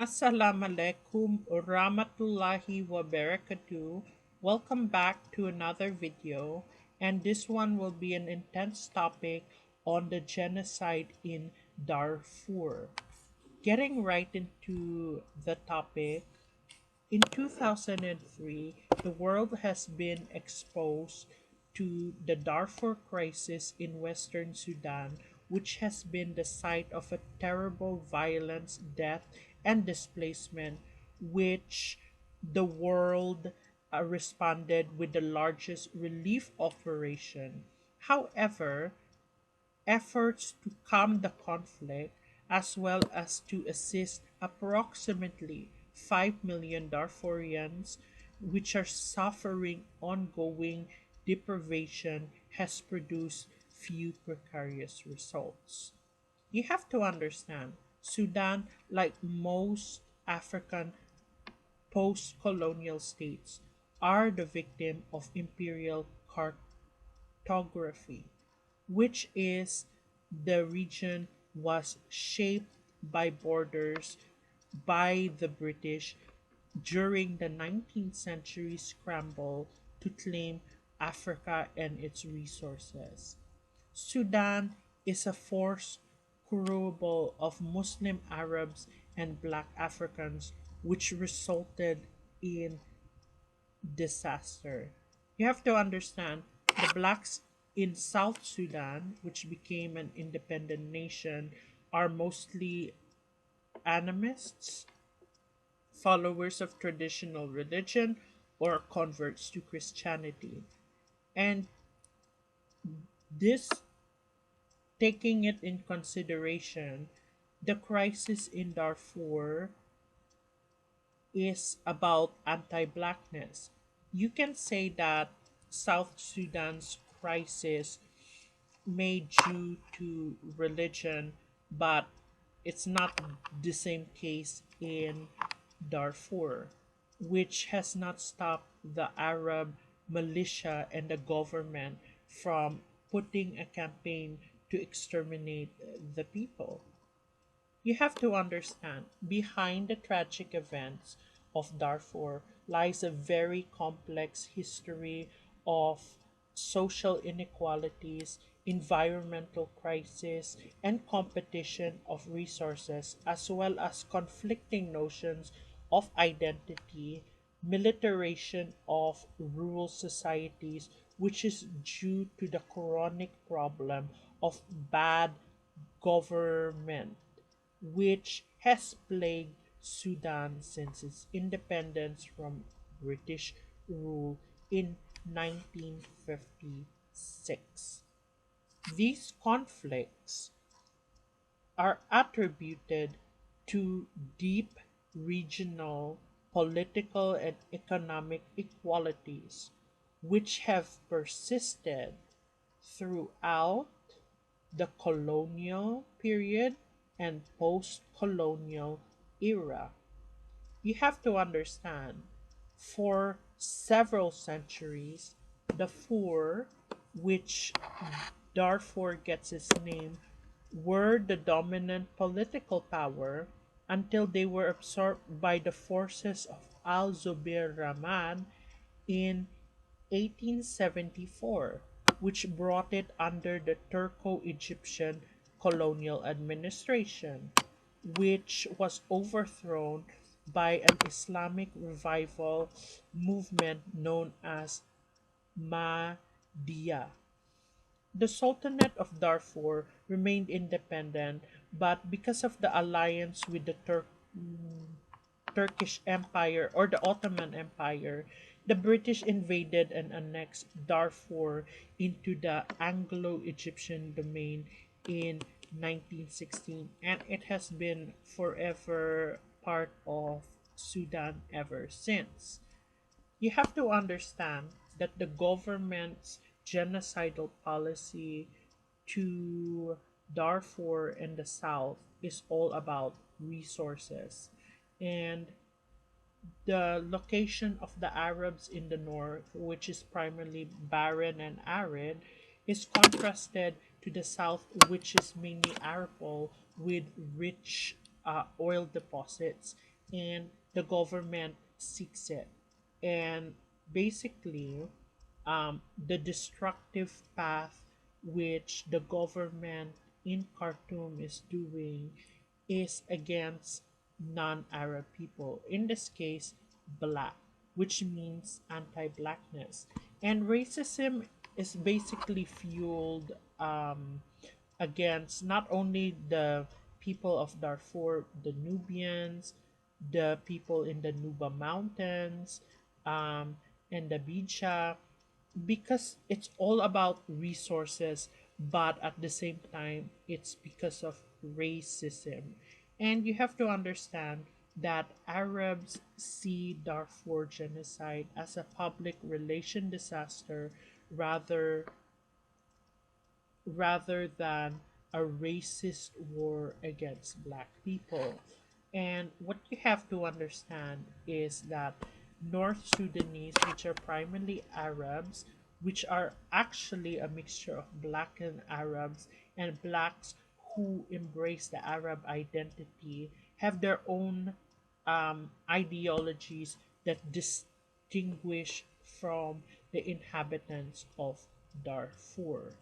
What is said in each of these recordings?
Assalamu alaikum rahmatullahi wa barakatuh. Welcome back to another video, and this one will be an intense topic on the genocide in Darfur. Getting right into the topic, in 2003, the world has been exposed to the Darfur crisis in Western Sudan, which has been the site of a terrible violence, death, and displacement, which the world responded with the largest relief operation. However, efforts to calm the conflict as well as to assist approximately 5 million Darfurians which are suffering ongoing deprivation has produced few precarious results. You have to understand, Sudan, like most African post colonial states, are the victim of imperial cartography, which is the region was shaped by borders by the British during the 19th century scramble to claim Africa and its resources. Sudan is a force curable of Muslim Arabs and black Africans, which resulted in disaster. You have to understand the blacks in South Sudan, which became an independent nation, are mostly animists, followers of traditional religion, or converts to Christianity. And this, taking it in consideration, the crisis in Darfur is about anti blackness. You can say that South Sudan's crisis may due to religion, but it's not the same case in Darfur, which has not stopped the Arab militia and the government from putting a campaign to exterminate the people. You have to understand, behind the tragic events of Darfur lies a very complex history of social inequalities, environmental crisis, and competition of resources, as well as conflicting notions of identity, militarization of rural societies, which is due to the chronic problem of bad government which has plagued Sudan since its independence from British rule in 1956. These conflicts are attributed to deep regional political and economic inequalities which have persisted throughout the colonial period and post colonial era. You have to understand, for several centuries, the Fur, which Darfur gets its name, were the dominant political power until they were absorbed by the forces of Al Zubair Rahman in 1874, which brought it under the Turco Egyptian colonial administration, which was overthrown by an Islamic revival movement known as Mahdiya. The Sultanate of Darfur remained independent, but because of the alliance with the Turkish Empire or the Ottoman Empire, the British invaded and annexed Darfur into the Anglo Egyptian domain in 1916, and it has been forever part of Sudan ever since. You have to understand that the government's genocidal policy to Darfur and the South is all about resources. And the location of the Arabs in the north, which is primarily barren and arid, is contrasted to the south, which is mainly arable with rich oil deposits and the government seeks it. And basically, the destructive path which the government in Khartoum is doing is against non Arab people, in this case, black, which means anti blackness. And racism is basically fueled against not only the people of Darfur, the Nubians, the people in the Nuba Mountains, um, and the Bija, because it's all about resources, but at the same time, it's because of racism. And you have to understand that Arabs see Darfur genocide as a public relation disaster rather than a racist war against black people. And what you have to understand is that North Sudanese, which are primarily Arabs, which are actually a mixture of black and Arabs, and blacks who embrace the Arab identity, have their own ideologies that distinguish from the inhabitants of Darfur.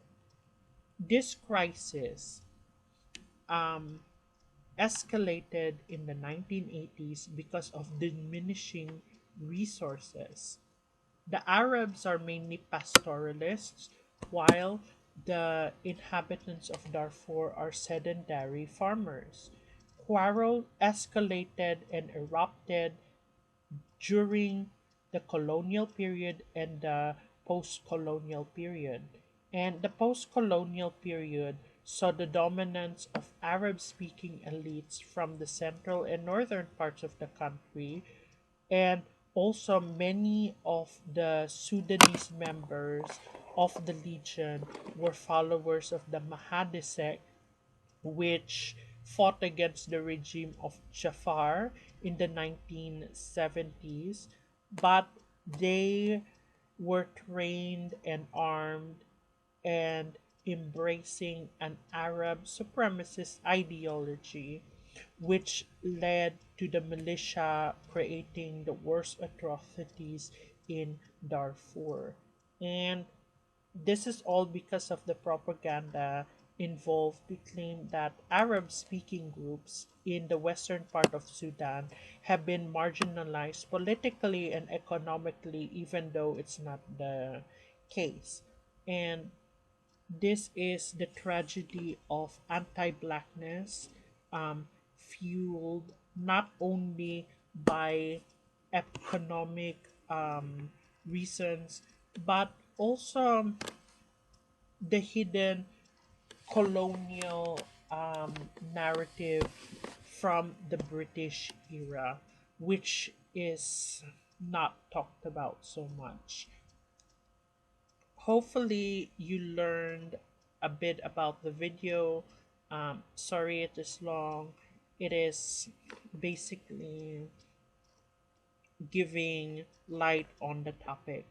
This crisis um, escalated in the 1980s because of diminishing resources. The Arabs are mainly pastoralists, while the inhabitants of Darfur are sedentary farmers. Quarrel escalated and erupted during the colonial period and the post colonial period. And the post colonial period saw the dominance of Arab speaking elites from the central and northern parts of the country, and also many of the Sudanese members of the Legion were followers of the Mahdi sect, which fought against the regime of Jafar in the 1970s, but they were trained and armed and embracing an Arab supremacist ideology, which led to the militia creating the worst atrocities in Darfur. And this is all because of the propaganda involved to claim that Arab speaking groups in the western part of Sudan have been marginalized politically and economically, even though it's not the case. And this is the tragedy of anti blackness, fueled not only by economic reasons, but also the hidden colonial narrative from the British era, which is not talked about so much. Hopefully, you learned a bit about the video. Sorry it is long. It is basically giving light on the topic.